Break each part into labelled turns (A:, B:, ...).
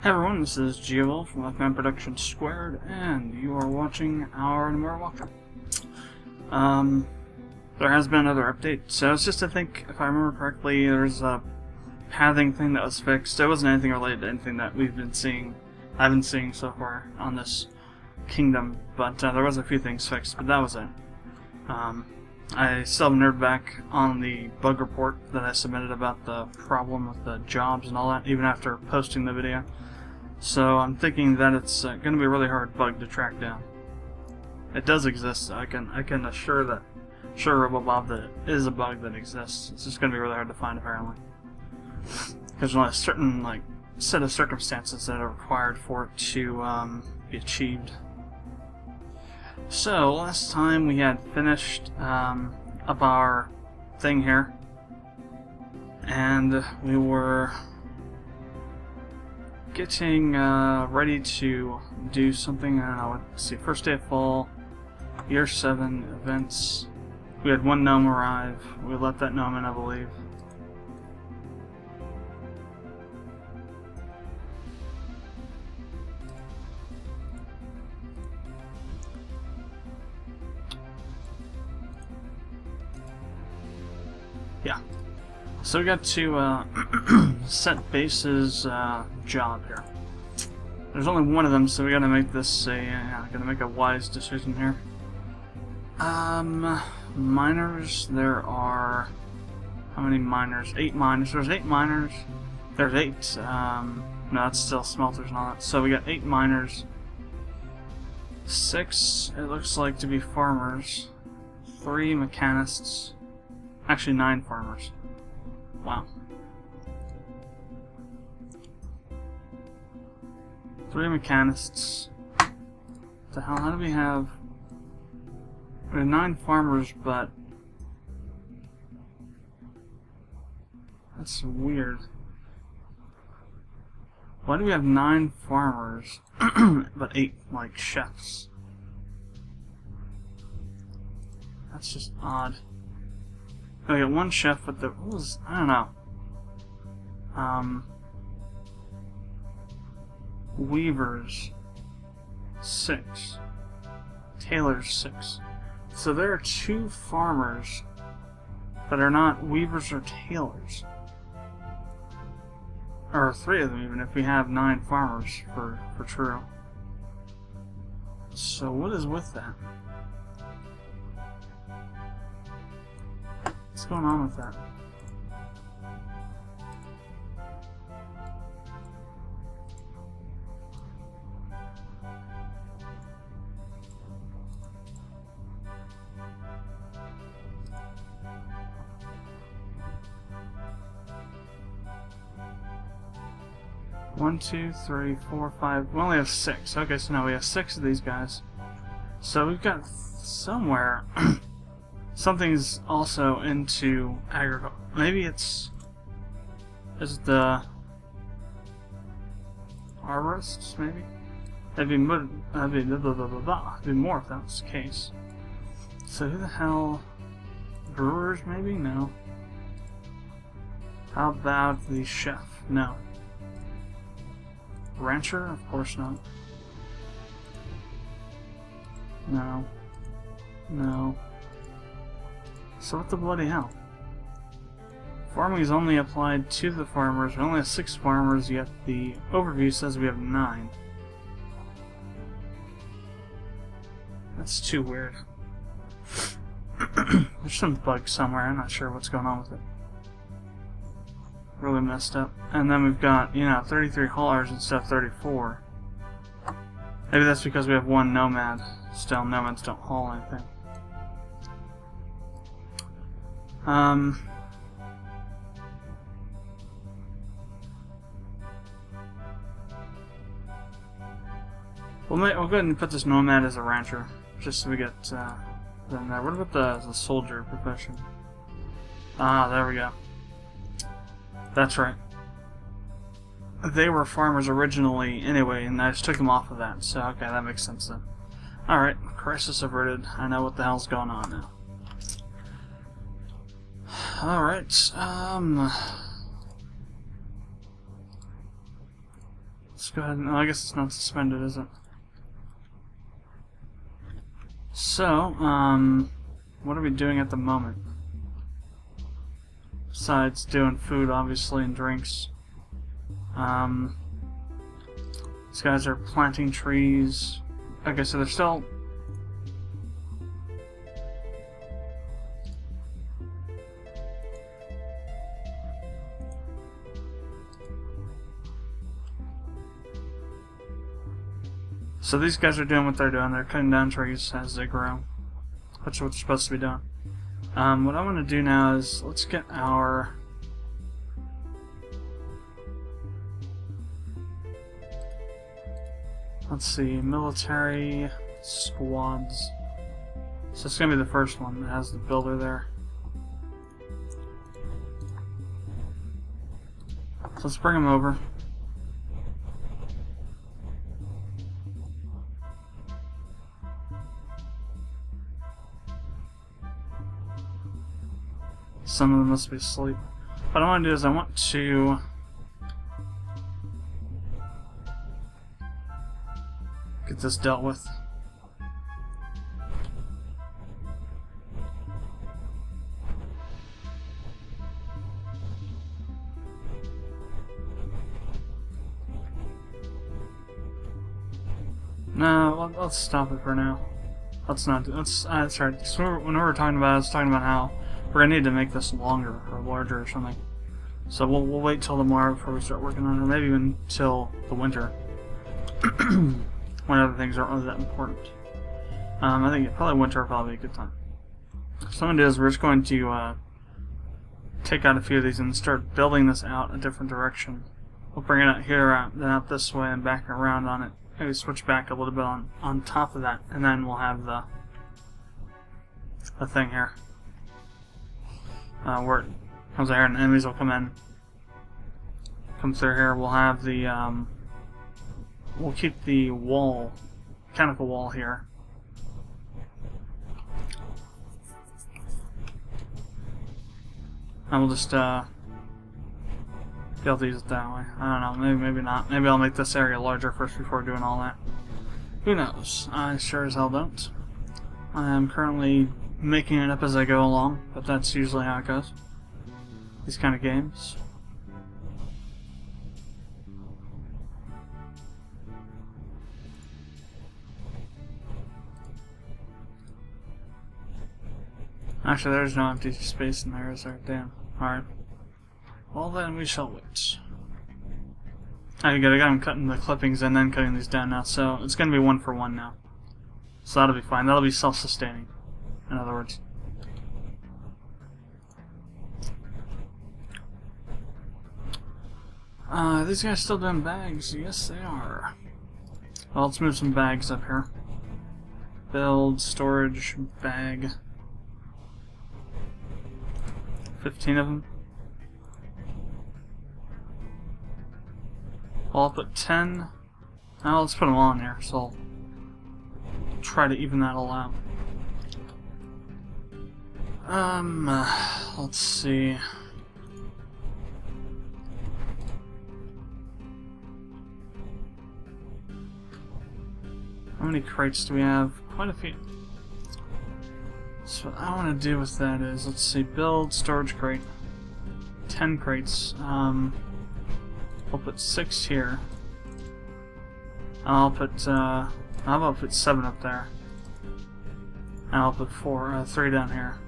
A: Hey everyone, this is Gio from Productions², and you are watching our Gnomoria walkthrough. There has been another update, so it's just, I think, if I remember correctly, there's a pathing thing that was fixed. It wasn't anything related to anything that I've been seeing so far on this kingdom, but there was a few things fixed, but that was it. I still haven't heard back on the bug report that I submitted about the problem with the jobs and all that, even after posting the video. So I'm thinking that it's going to be a really hard bug to track down. It does exist, so I can assure RoboBob that it is a bug that exists. It's just going to be really hard to find, apparently, because there's only a certain set of circumstances that are required for it to be achieved. So last time we had finished up our thing here, and we were getting ready to do something. I don't know. Let's see. First day of fall, year 7 events. We had one gnome arrive. We let that gnome in, I believe. Yeah. So we got to set base's job here. There's only one of them, so we gotta make this gotta make a wise decision here. Miners, there are, how many miners? 8 miners. There's 8 miners. There's 8, no, that's still smelters and all that. So we got 8 miners. 6, it looks like, to be farmers. 3 mechanists. Actually, 9 farmers. Wow. 3 mechanists. What the hell? How do we have? We have 9 farmers, but that's weird. Why do we have 9 farmers, but 8 chefs? That's just odd. I got 1 chef, but I don't know. Weavers 6. Tailors 6. So there are 2 farmers that are not weavers or tailors. Or 3 of them, even if we have 9 farmers for true. So what is with that? What's going on with that? One, 2, 3, 4, 5. We only have 6. Okay, so now we have 6 of these guys. So we've got somewhere something's also into agriculture. Maybe is it the arborists? Maybe that'd be more if that was the case. So who the hell? Brewers? Maybe no. How about the chef? No. Rancher? Of course not. No. No. So what the bloody hell? Farming is only applied to the farmers. We only have 6 farmers, yet the overview says we have 9. That's too weird. There's some bug somewhere. I'm not sure what's going on with it. Really messed up. And then we've got, 33 haulers instead of 34. Maybe that's because we have 1 nomad. Still, nomads don't haul anything. We'll go ahead and put this nomad as a rancher, just so we get them there. What about the soldier profession? Ah, there we go. That's right. They were farmers originally anyway, and I just took them off of that, so okay, that makes sense then. Alright, crisis averted. I know what the hell's going on now. Alright, let's let's go ahead and... Oh, I guess it's not suspended, is it? So, what are we doing at the moment? Besides doing food, obviously, and drinks. These guys are planting trees. Okay, so they're still... So these guys are doing what they're doing. They're cutting down trees as they grow. Which is what they're supposed to be doing. What I want to do now is, let's get our... Let's see, military squads. So it's going to be the first one that has the builder there. So let's bring him over. Some of them must be asleep. What I want to do is I want to get this dealt with. No, let's stop it for now. Let's not do. Let's. That's right. So when we were talking about it, I was talking about how we're gonna need to make this longer or larger or something. So we'll wait till tomorrow before we start working on it, or maybe even till the winter. When other things aren't really that important. I think probably winter will probably be a good time. So what I'm going to do is we're just going to take out a few of these and start building this out a different direction. We'll bring it out here, then out this way and back around on it. Maybe switch back a little bit on top of that, and then we'll have the thing here. Where it comes out here and enemies will come in. Come through here, we'll have the... We'll keep the wall, mechanical wall here. And we'll just be able to use it that way. I don't know, maybe not. Maybe I'll make this area larger first before doing all that. Who knows? I sure as hell don't. I am currently making it up as I go along, but that's usually how it goes. These kind of games. Actually, there's no empty space in there, is there? Damn. Alright. Well, then we shall wait. I got him cutting the clippings and then cutting these down now, so it's going to be 1 for 1 now. So that'll be fine. That'll be self-sustaining, in other words. These guys still doing bags? Yes, they are. Well, let's move some bags up here. Build, storage, bag. 15 of them. Well, I'll put 10. Now let's put them on here, so I'll try to even that all out. Let's see. How many crates do we have? Quite a few. So what I want to do with that is, let's see, build storage crate. 10 crates. I'll put 6 here. I'll put, how about put 7 up there? And I'll put 3 down here.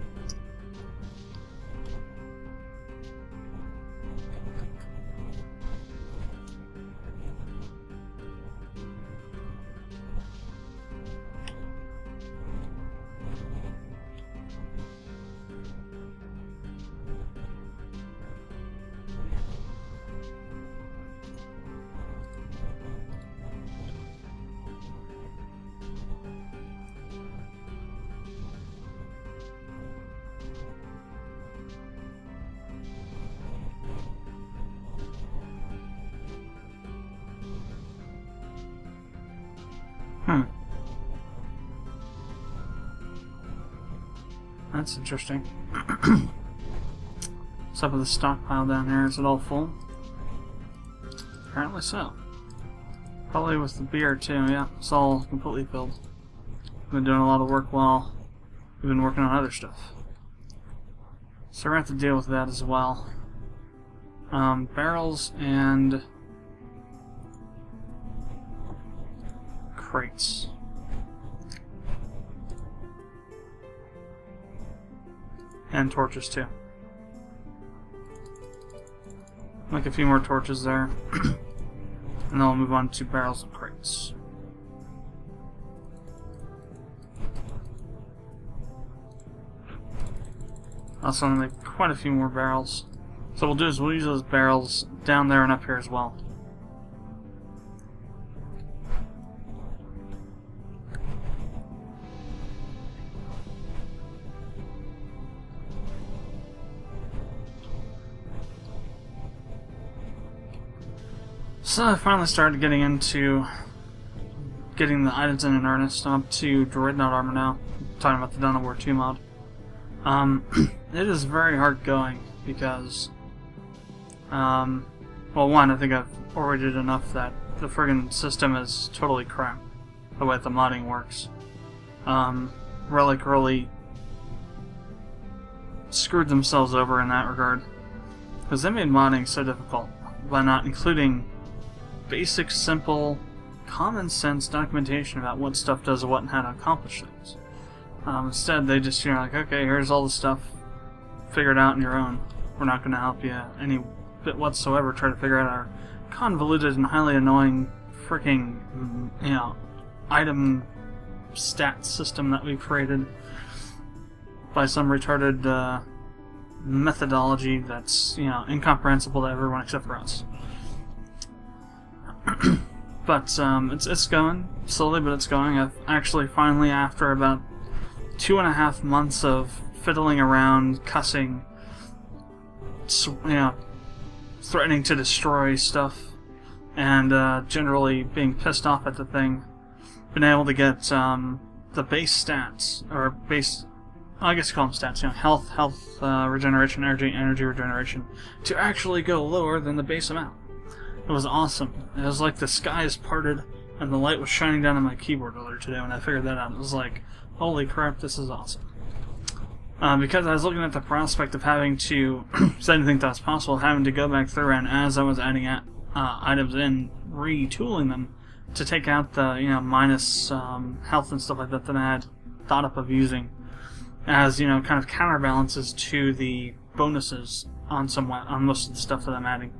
A: That's interesting. What's up with the stockpile down here? Is it all full? Apparently so. Probably with the beer too, yeah. It's all completely filled. Been doing a lot of work while we've been working on other stuff. So we're going to have to deal with that as well. Barrels and crates. And torches too. Make a few more torches there. And then we'll move on to barrels and crates. Also want to make quite a few more barrels. So what we'll do is we'll use those barrels down there and up here as well. So I finally started getting into getting the items in earnest. I'm up to Dreadnought armor now. I'm talking about the War II mod. It is very hard going because, well, one, I think I've already did enough that the friggin' system is totally crap, the way that the modding works. Relic really screwed themselves over in that regard, because they made modding so difficult by not including basic, simple, common sense documentation about what stuff does what and how to accomplish things. Instead, they just, like, okay, here's all the stuff, figure it out on your own. We're not going to help you any bit whatsoever. Try to figure out our convoluted and highly annoying freaking, item stat system that we created by some retarded methodology that's, incomprehensible to everyone except for us. But it's going slowly, but it's going. I've actually finally, after about 2.5 months of fiddling around, cussing, threatening to destroy stuff, and generally being pissed off at the thing, been able to get the base stats, or base, I guess you call them stats, health, regeneration, energy regeneration, to actually go lower than the base amount. It was awesome. It was like the skies parted and the light was shining down on my keyboard earlier today when I figured that out. It was like, holy crap, this is awesome. Because I was looking at the prospect of having to, because I didn't think that was possible, having to go back through and as I was adding items in, retooling them to take out the, minus health and stuff like that that I had thought up of using as, kind of counterbalances to the bonuses on most of the stuff that I'm adding.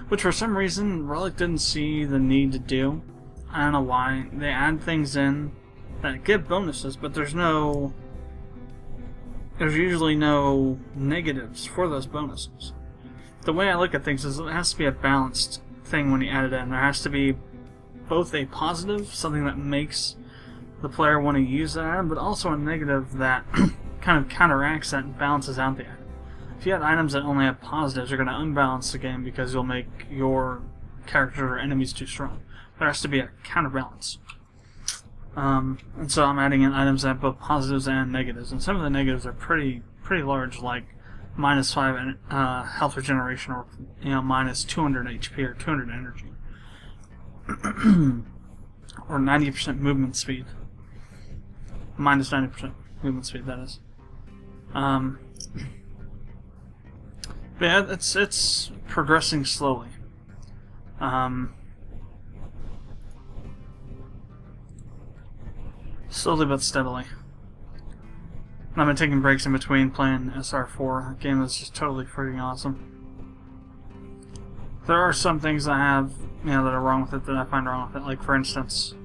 A: Which for some reason, Relic didn't see the need to do. I don't know why. They add things in that give bonuses, but there's usually no negatives for those bonuses. The way I look at things is it has to be a balanced thing when you add it in. There has to be both a positive, something that makes the player want to use that item, but also a negative that kind of counteracts that and balances out the item. If you have items that only have positives, you're going to unbalance the game because you'll make your characters or enemies too strong. There has to be a counterbalance. And so I'm adding in items that have both positives and negatives, and some of the negatives are pretty large, like -5 health regeneration, or minus 200 HP or 200 energy, or 90% movement speed, minus 90% movement speed. That is. But yeah, it's progressing slowly. Slowly but steadily. And I've been taking breaks in between playing SR4. The game is just totally freaking awesome. There are some things I have, that are wrong with it that I find wrong with it. Like, for instance,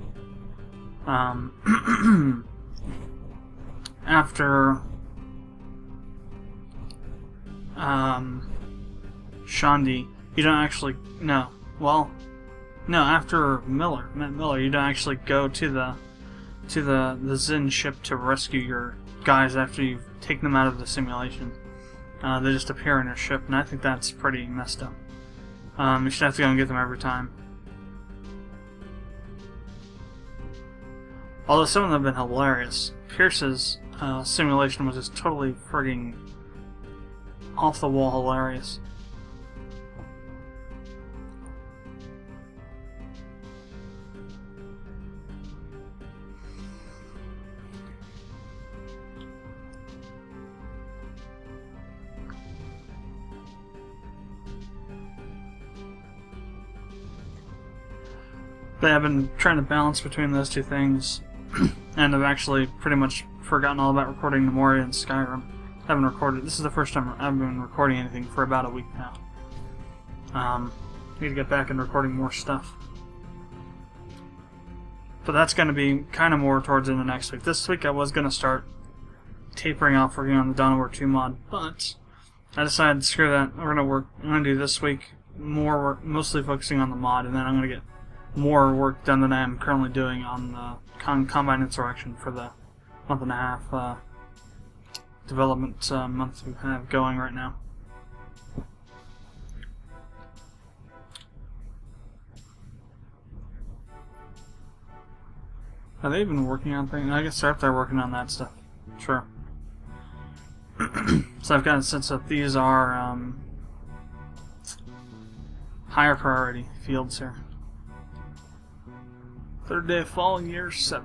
A: after Shandi, you don't actually after Matt Miller, you don't actually go to the Zen ship to rescue your guys after you've taken them out of the simulation. They just appear in your ship, and I think that's pretty messed up. You should have to go and get them every time. Although some of them have been hilarious. Pierce's simulation was just totally frigging off the wall hilarious. But I've been trying to balance between those two things, and I've actually pretty much forgotten all about recording Gnomoria and Skyrim. I haven't recorded. This is the first time I've been recording anything for about a week now. Need to get back and recording more stuff. But that's going to be kind of more towards the end of next week. This week I was going to start tapering off working on the War II mod, but I decided, screw that. I'm going to do this week more work, mostly focusing on the mod, and then I'm going to get more work done than I am currently doing on the Combine Insurrection for the month and a half development month we have going right now. Are they even working on things? I guess they're up there working on that stuff. Sure. So I've got a sense that these are higher priority fields here. Third day of fall, year 7.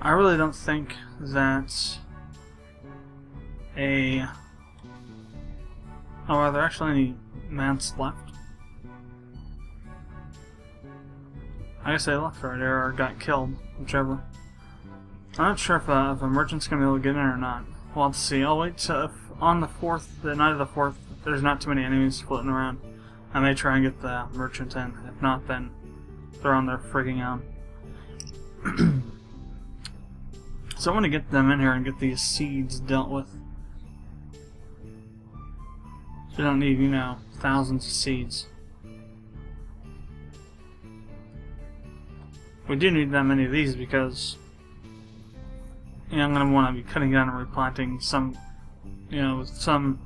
A: I really don't think that a... Oh, are there actually any mats left? I guess they left right there or got killed, whichever. I'm not sure if a merchant's going to be able to get in or not. We'll have to see. I'll wait till on the 4th, the night of the 4th, there's not too many enemies floating around. I may try and get the merchant in. If not, then they're on there freaking out. So I want to get them in here and get these seeds dealt with. So you don't need, you know, thousands of seeds. We do need that many of these because, you know, I'm going to want to be cutting down and replanting some, you know, with some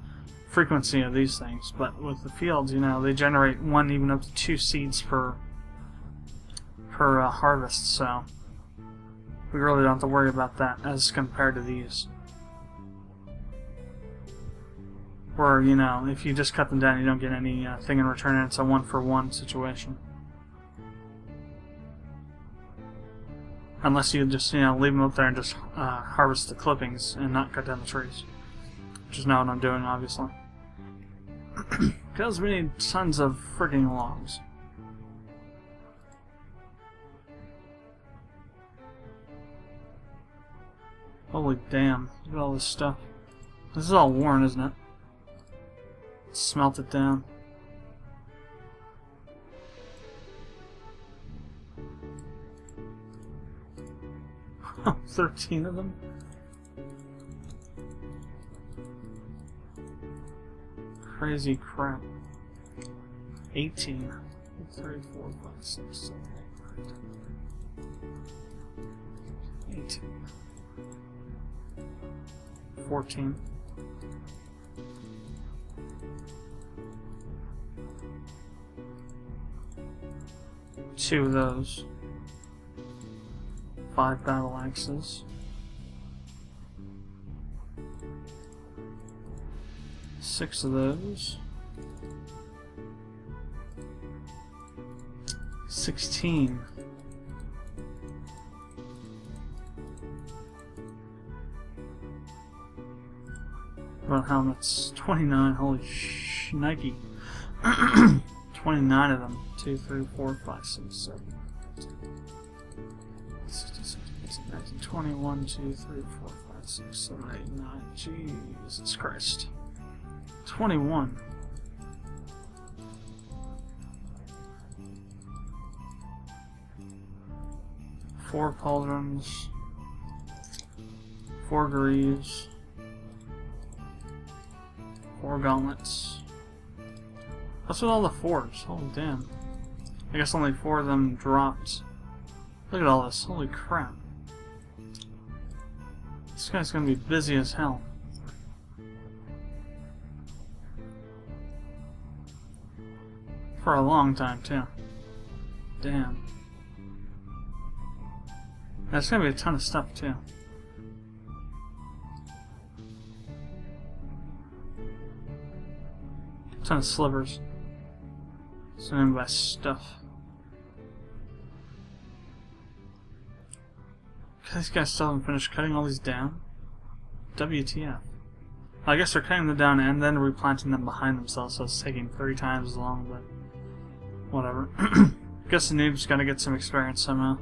A: frequency of these things. But with the fields, you know, they generate 1, even up to 2 seeds per harvest, so we really don't have to worry about that as compared to these. Where, you know, if you just cut them down, you don't get any thing in return, and it's a 1-for-1 situation. Unless you just, you know, leave them up there and just harvest the clippings and not cut down the trees. Which is not what I'm doing, obviously. Because we need tons of frigging logs. Holy damn, look at all this stuff. This is all worn, isn't it? Smelt it down. Oh, 13 of them? Crazy crap. 18. 3, 4, 5, 6, 7, 8, 9, 10. 18. 14. Two of those. 5 battle axes. 6 of those. 16. About helmets. 29. Holy shnikey. 29 of them. 2, 3, 4, 5, 6, 7, 8, 66, 19, 21, 2, 3, 4, 5, 6, 7, 8, 9. Jesus Christ. 21. Four pauldrons. 4 greaves. 4 gauntlets. What's with all the 4s? Holy damn. I guess only 4 of them dropped. Look at all this. Holy crap. This guy's gonna be busy as hell. For a long time, too. Damn. That's gonna be a ton of stuff, too. A ton of slivers. So I mean by stuff. These guys still haven't finished cutting all these down? WTF. I guess they're cutting them down and then replanting them behind themselves, so it's taking 3 times as long, but whatever. Guess the noob's gotta get some experience somehow.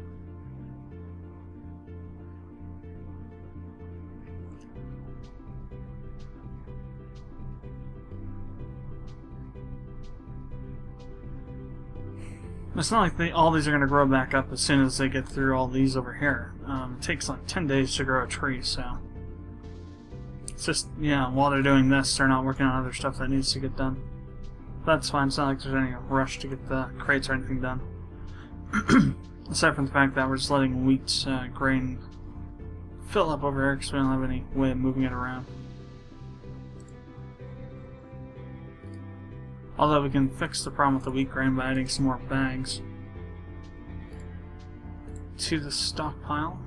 A: It's not like all these are going to grow back up as soon as they get through all these over here. It takes like 10 days to grow a tree, so... It's just, yeah, while they're doing this, they're not working on other stuff that needs to get done. That's fine, it's not like there's any rush to get the crates or anything done. Aside from the fact that we're just letting wheat grain fill up over here because we don't have any way of moving it around. Although we can fix the problem with the wheat grain by adding some more bags to the stockpile.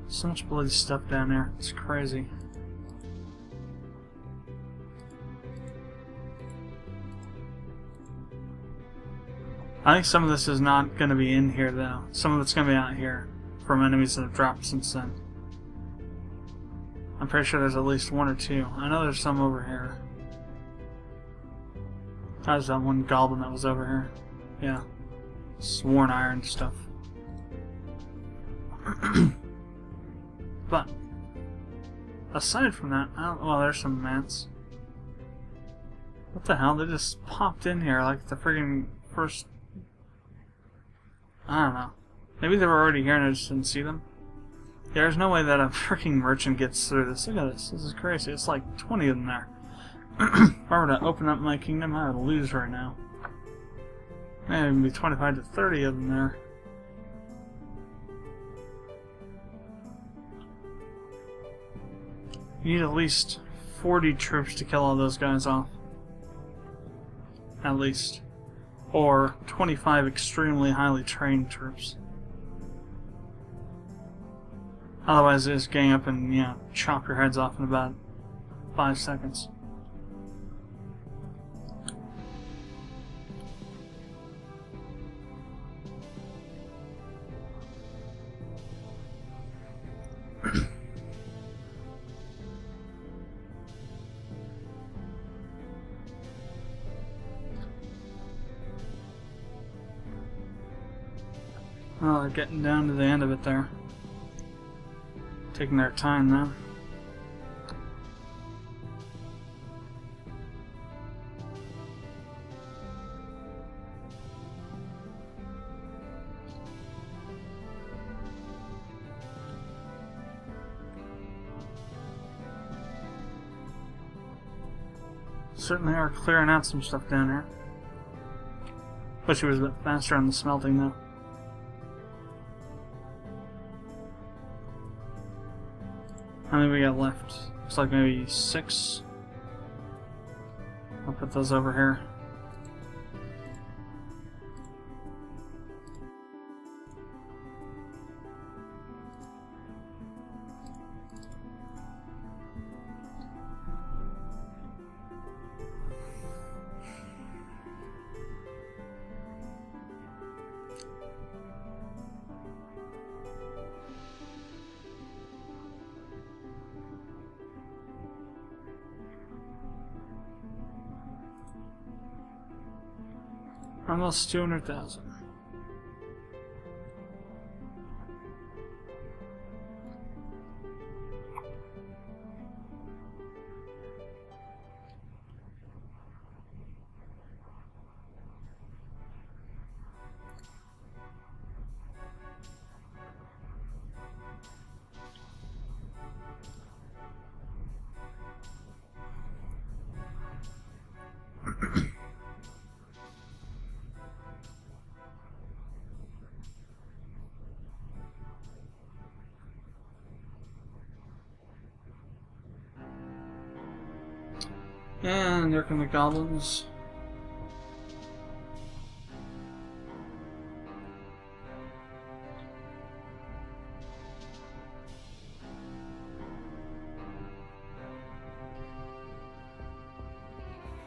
A: So much bloody stuff down there. It's crazy. I think some of this is not going to be in here, though. Some of it's going to be out here from enemies that have dropped since then. I'm pretty sure there's at least 1 or 2. I know there's some over here. How's that one goblin that was over here? Yeah. Sworn iron stuff. But, aside from that, well, there's some mats. What the hell? They just popped in here like the friggin' first... I don't know. Maybe they were already here and I just didn't see them. Yeah, there's no way that a freaking merchant gets through this. Look at this. This is crazy. It's like 20 of them there. If I were to open up my kingdom, I would lose right now. Maybe 25 to 30 of them there. You need at least 40 troops to kill all those guys off. At least. Or 25 extremely highly trained troops. Otherwise, they just gang up and, you know, chop your heads off in about 5 seconds. Oh, they're getting down to the end of it there. Taking their time now. Certainly are clearing out some stuff down here. Wish it was a bit faster on the smelting though. How many we got left? Looks like maybe 6. I'll put those over here. Almost 200,000. And there come the goblins.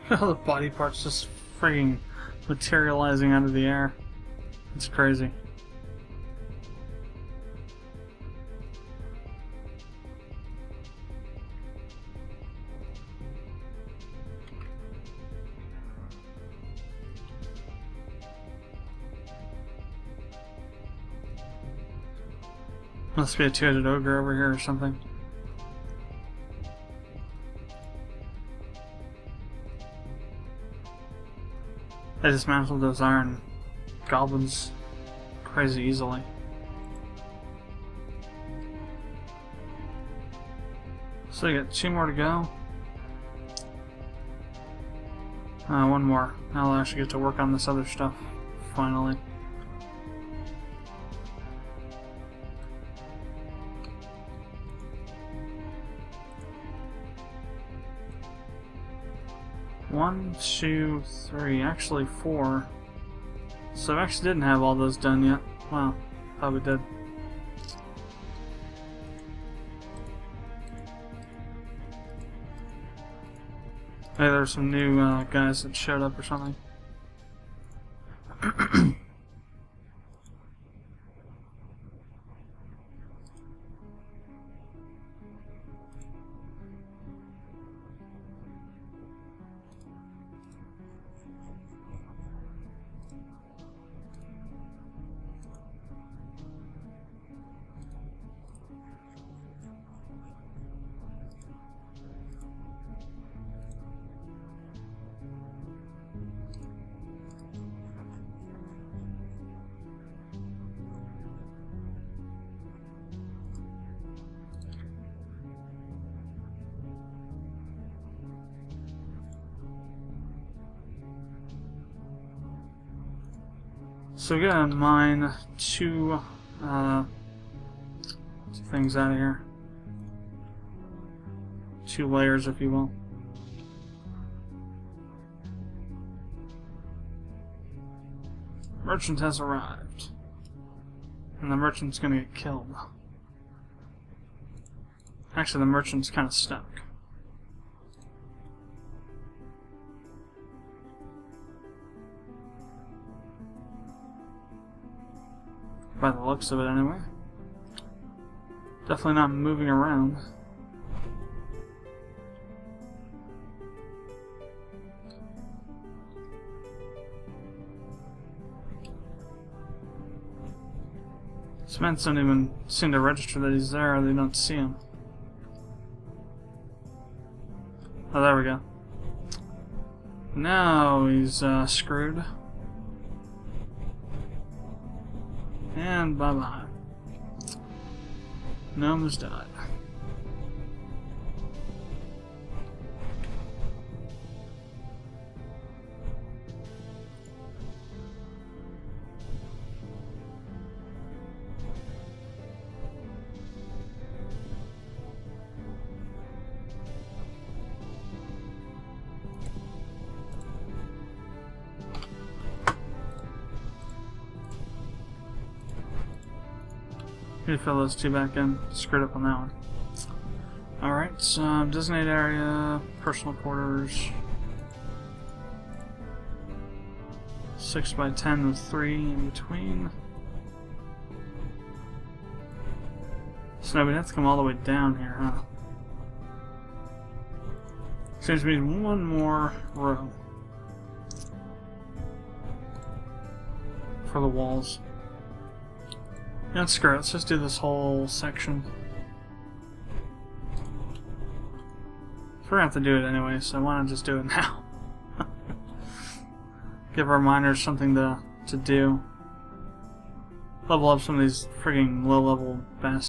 A: The body parts just frigging materializing out of the air. It's crazy. Must be a two-headed ogre over here or something. They dismantled those iron goblins crazy easily. So you got 2 more to go. One more. I'll actually get to work on this other stuff, finally. One, 2, 3, actually 4. So I actually didn't have all those done yet. Wow, thought we did. Hey, there's some new guys that showed up or something. So we gotta mine two things out of here. 2 layers, if you will. Merchant has arrived. And the merchant's gonna get killed. Actually, the merchant's kind of stuck. By the looks of it, anyway. Definitely not moving around. Cements don't even seem to register that he's there, or they don't see him. Oh, there we go. Now he's screwed. And bye-bye. Gnome's died. Need to fill those 2 back in. Screwed up on that one. Alright, so designated area, personal quarters. 6 by 10 with 3 in between. So now we have to come all the way down here, huh? Seems to be 1 more row for the walls. Yeah, screw it. Let's just do this whole section. We're gonna have to do it anyway, so why not just do it now? Give our miners something to do. Level up some of these frigging low-level bastards.